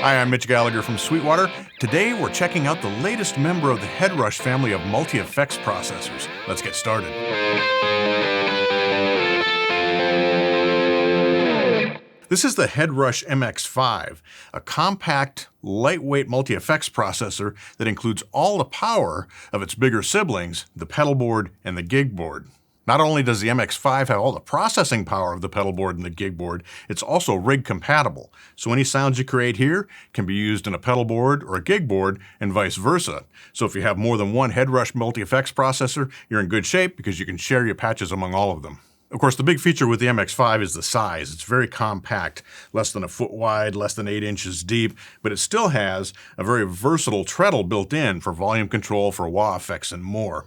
Hi, I'm Mitch Gallagher from Sweetwater. Today we're checking out the latest member of the Headrush family of multi-effects processors. Let's get started. This is the Headrush MX5, a compact, lightweight multi-effects processor that includes all the power of its bigger siblings, the pedal board and the gig board. Not only does the MX5 have all the processing power of the pedal board and the gig board, it's also rig compatible. So any sounds you create here can be used in a pedal board or a gig board and vice versa. So if you have more than one Headrush multi-effects processor, you're in good shape because you can share your patches among all of them. Of course, the big feature with the MX5 is the size. It's very compact, less than a foot wide, less than 8 inches deep, but it still has a very versatile treadle built in for volume control, for wah effects, and more.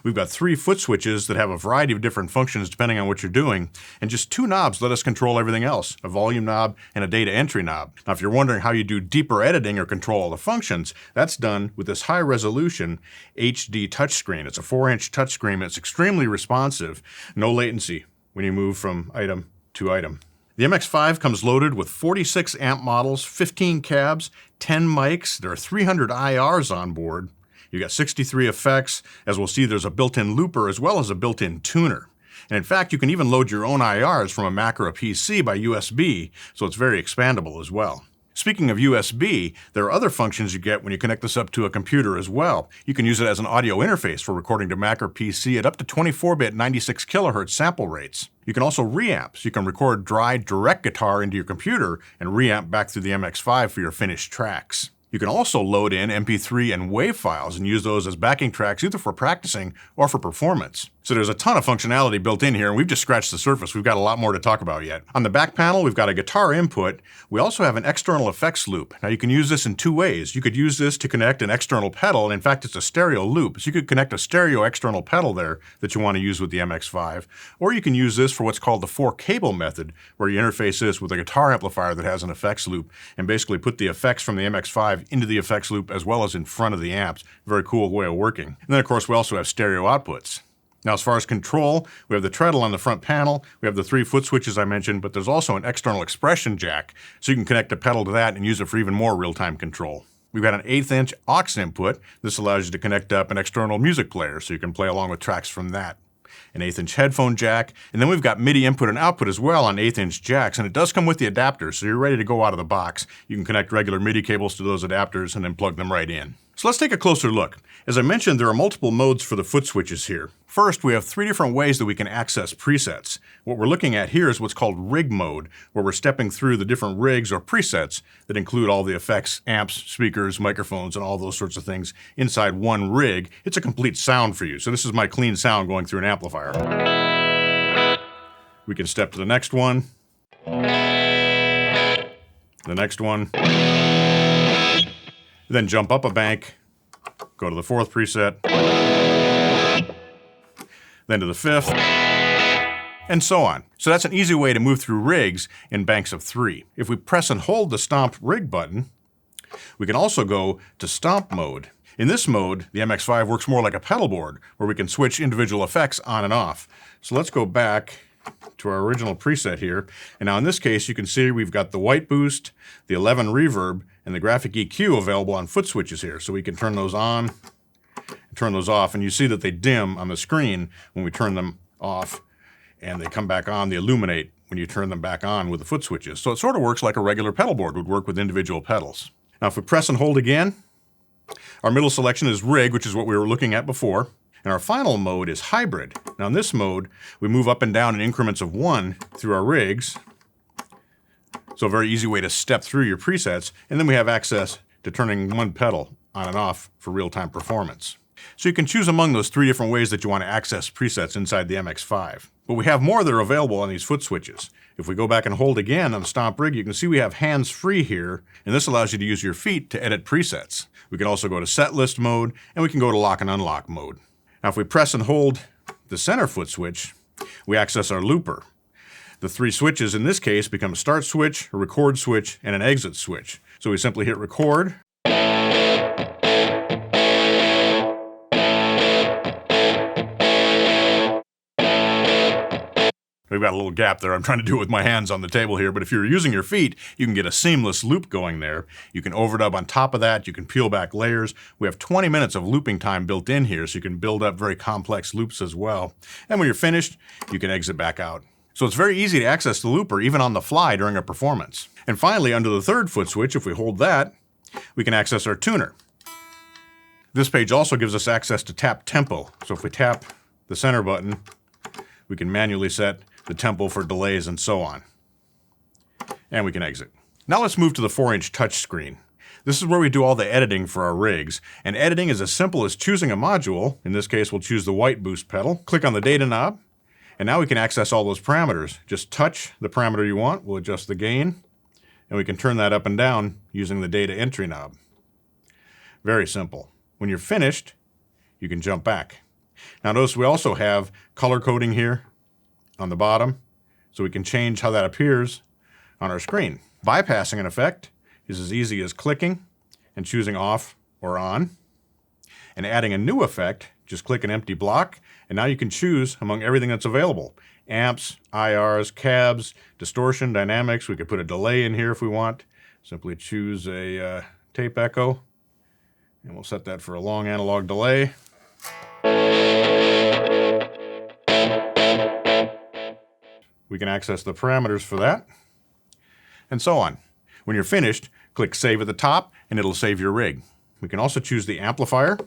We've got 3 foot switches that have a variety of different functions depending on what you're doing, and just 2 knobs let us control everything else, a volume knob and a data entry knob. Now, if you're wondering how you do deeper editing or control all the functions, that's done with this high resolution HD touchscreen. It's a 4-inch touchscreen. It's extremely responsive, no latency when you move from item to item. The MX5 comes loaded with 46 amp models, 15 cabs, 10 mics. There are 300 IRs on board. You've got 63 effects. As we'll see, there's a built-in looper as well as a built-in tuner. And in fact, you can even load your own IRs from a Mac or a PC by USB, so it's very expandable as well. Speaking of USB, there are other functions you get when you connect this up to a computer as well. You can use it as an audio interface for recording to Mac or PC at up to 24-bit 96 kilohertz sample rates. You can also reamp, so you can record dry direct guitar into your computer and reamp back through the MX5 for your finished tracks. You can also load in MP3 and WAV files and use those as backing tracks either for practicing or for performance. So there's a ton of functionality built in here, and we've just scratched the surface. We've got a lot more to talk about yet. On the back panel, we've got a guitar input. We also have an external effects loop. Now you can use this in 2 ways. You could use this to connect an external pedal, and in fact it's a stereo loop. So you could connect a stereo external pedal there that you want to use with the MX5. Or you can use this for what's called the 4-cable method, where you interface this with a guitar amplifier that has an effects loop and basically put the effects from the MX5 into the effects loop as well as in front of the amps. Very cool way of working. And then of course we also have stereo outputs. Now, as far as control, we have the treadle on the front panel, we have the 3 foot switches I mentioned, but there's also an external expression jack, so you can connect a pedal to that and use it for even more real-time control. We've got an 1/8-inch aux input. This allows you to connect up an external music player, so you can play along with tracks from that. An 1/8-inch headphone jack, and then we've got MIDI input and output as well on 1/8-inch jacks, and it does come with the adapters, so you're ready to go out of the box. You can connect regular MIDI cables to those adapters and then plug them right in. So let's take a closer look. As I mentioned, there are multiple modes for the foot switches here. First, we have 3 different ways that we can access presets. What we're looking at here is what's called rig mode, where we're stepping through the different rigs or presets that include all the effects, amps, speakers, microphones, and all those sorts of things inside one rig. It's a complete sound for you. So this is my clean sound going through an amplifier. We can step to the next one, the next one, then jump up a bank, go to the 4th preset, then to the 5th, and so on. So that's an easy way to move through rigs in banks of 3. If we press and hold the stomp rig button, we can also go to stomp mode. In this mode, the MX5 works more like a pedal board, where we can switch individual effects on and off. So let's go back to our original preset here. And now in this case, you can see we've got the white boost, the 11 reverb, and the graphic EQ available on foot switches here. So we can turn those on and turn those off, and you see that they dim on the screen when we turn them off, and they come back on, they illuminate when you turn them back on with the foot switches. So it sort of works like a regular pedal board would work with individual pedals. Now if we press and hold again, our middle selection is rig, which is what we were looking at before. And our final mode is hybrid. Now in this mode, we move up and down in increments of 1 through our rigs. So a very easy way to step through your presets. And then we have access to turning one pedal on and off for real-time performance. So you can choose among those 3 different ways that you want to access presets inside the MX5. But we have more that are available on these foot switches. If we go back and hold again on the stomp rig, you can see we have hands-free here, and this allows you to use your feet to edit presets. We can also go to setlist mode, and we can go to lock and unlock mode. Now if we press and hold the center foot switch, we access our looper. The 3 switches in this case become a start switch, a record switch, and an exit switch. So we simply hit record, We've got a little gap there. I'm trying to do it with my hands on the table here, but if you're using your feet, you can get a seamless loop going there. You can overdub on top of that. You can peel back layers. We have 20 minutes of looping time built in here, so you can build up very complex loops as well. And when you're finished, you can exit back out. So it's very easy to access the looper, even on the fly during a performance. And finally, under the third foot switch, if we hold that, we can access our tuner. This page also gives us access to tap tempo. So if we tap the center button, we can manually set the tempo for delays and so on. And we can exit. Now let's move to the 4-inch touchscreen. This is where we do all the editing for our rigs. And editing is as simple as choosing a module. In this case, we'll choose the white boost pedal. Click on the data knob. And now we can access all those parameters. Just touch the parameter you want. We'll adjust the gain. And we can turn that up and down using the data entry knob. Very simple. When you're finished, you can jump back. Now notice we also have color coding here on the bottom, so we can change how that appears on our screen. Bypassing an effect is as easy as clicking and choosing off or on. And adding a new effect, just click an empty block, and now you can choose among everything that's available. Amps, IRs, cabs, distortion, dynamics. We could put a delay in here if we want. Simply choose a tape echo, and we'll set that for a long analog delay. We can access the parameters for that, and so on. When you're finished, click Save at the top, and it'll save your rig. We can also choose the amplifier.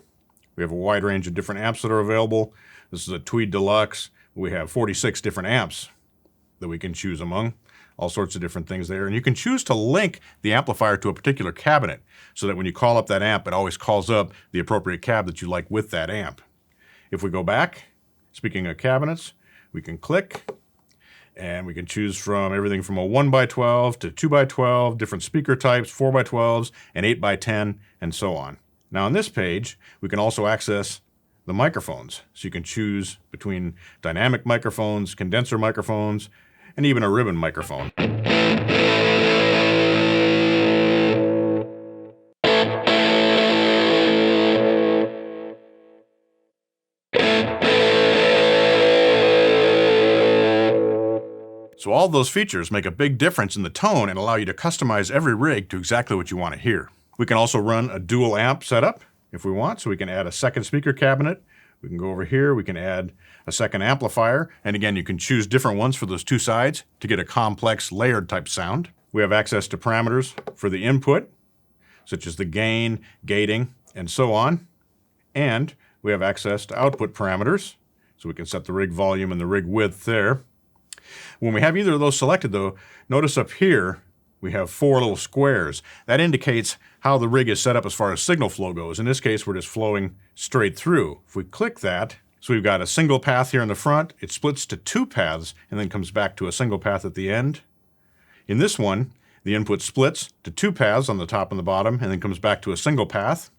We have a wide range of different amps that are available. This is a Tweed Deluxe. We have 46 different amps that we can choose among. All sorts of different things there. And you can choose to link the amplifier to a particular cabinet so that when you call up that amp, it always calls up the appropriate cab that you like with that amp. If we go back, speaking of cabinets, we can click and we can choose from everything from a 1x12 to 2x12, different speaker types, 4x12s, and 8x10, and so on. Now on this page, we can also access the microphones. So you can choose between dynamic microphones, condenser microphones, and even a ribbon microphone. So all those features make a big difference in the tone and allow you to customize every rig to exactly what you want to hear. We can also run a dual amp setup if we want, so we can add a second speaker cabinet. We can go over here, we can add a second amplifier, and again, you can choose different ones for those two sides to get a complex layered type sound. We have access to parameters for the input, such as the gain, gating, and so on. And we have access to output parameters, so we can set the rig volume and the rig width there. When we have either of those selected though, notice up here we have 4 little squares. That indicates how the rig is set up as far as signal flow goes. In this case, we're just flowing straight through. If we click that, so we've got a single path here in the front, it splits to 2 paths and then comes back to a single path at the end. In this one, the input splits to 2 paths on the top and the bottom and then comes back to a single path.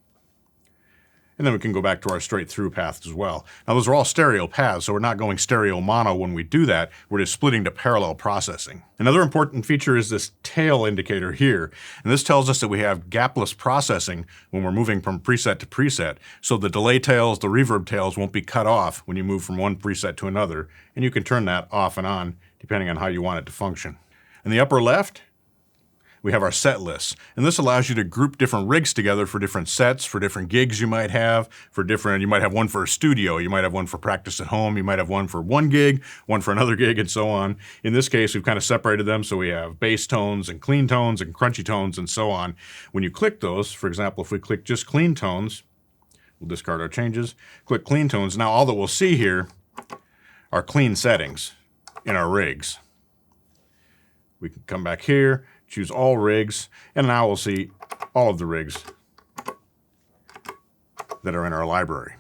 And then we can go back to our straight through path as well. Now those are all stereo paths, so we're not going stereo mono when we do that. We're just splitting to parallel processing. Another important feature is this tail indicator here. And this tells us that we have gapless processing when we're moving from preset to preset. So the delay tails, the reverb tails won't be cut off when you move from one preset to another. And you can turn that off and on depending on how you want it to function. In the upper left, we have our set lists, and this allows you to group different rigs together for different sets, for different gigs you might have, you might have one for a studio, you might have one for practice at home, you might have one for one gig, one for another gig, and so on. In this case, we've kind of separated them, so we have bass tones and clean tones and crunchy tones and so on. When you click those, for example, if we click just clean tones, we'll discard our changes, click clean tones. Now all that we'll see here are clean settings in our rigs. We can come back here, choose all rigs, and now we'll see all of the rigs that are in our library.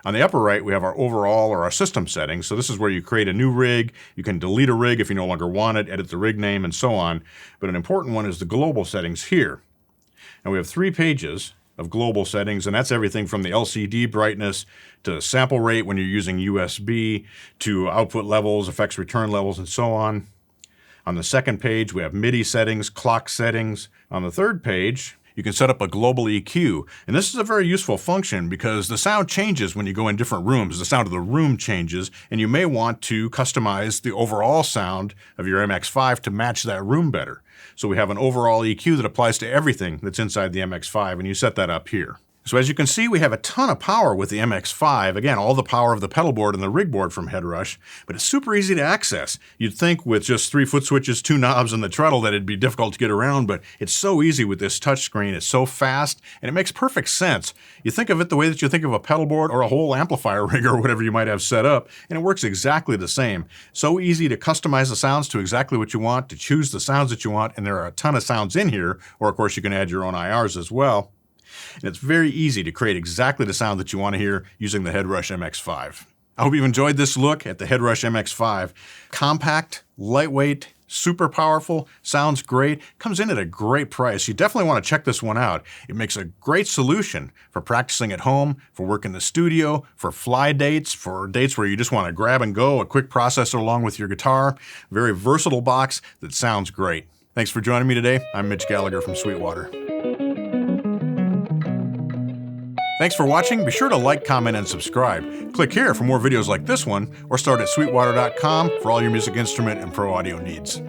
On the upper right, we have our overall or our system settings. So this is where you create a new rig. You can delete a rig if you no longer want it, edit the rig name, and so on. But an important one is the global settings here. And we have 3 pages of global settings, and that's everything from the LCD brightness to sample rate when you're using USB to output levels, effects return levels, and so on. On the second page, we have MIDI settings, clock settings. On the third page, you can set up a global EQ. And this is a very useful function because the sound changes when you go in different rooms. The sound of the room changes, and you may want to customize the overall sound of your MX5 to match that room better. So we have an overall EQ that applies to everything that's inside the MX5, and you set that up here. So as you can see, we have a ton of power with the MX5. Again, all the power of the pedal board and the rig board from Headrush, but it's super easy to access. You'd think with just 3 foot switches, 2 knobs, and the treadle that it'd be difficult to get around, but it's so easy with this touchscreen. It's so fast, and it makes perfect sense. You think of it the way that you think of a pedal board or a whole amplifier rig or whatever you might have set up, and it works exactly the same. So easy to customize the sounds to exactly what you want, to choose the sounds that you want, and there are a ton of sounds in here, or of course you can add your own IRs as well. And it's very easy to create exactly the sound that you want to hear using the Headrush MX5. I hope you've enjoyed this look at the Headrush MX5. Compact, lightweight, super powerful, sounds great, comes in at a great price. You definitely want to check this one out. It makes a great solution for practicing at home, for work in the studio, for fly dates, for dates where you just want to grab and go, a quick processor along with your guitar. Very versatile box that sounds great. Thanks for joining me today. I'm Mitch Gallagher from Sweetwater. Thanks for watching. Be sure to like, comment, and subscribe. Click here for more videos like this one, or start at sweetwater.com for all your music instrument and pro audio needs.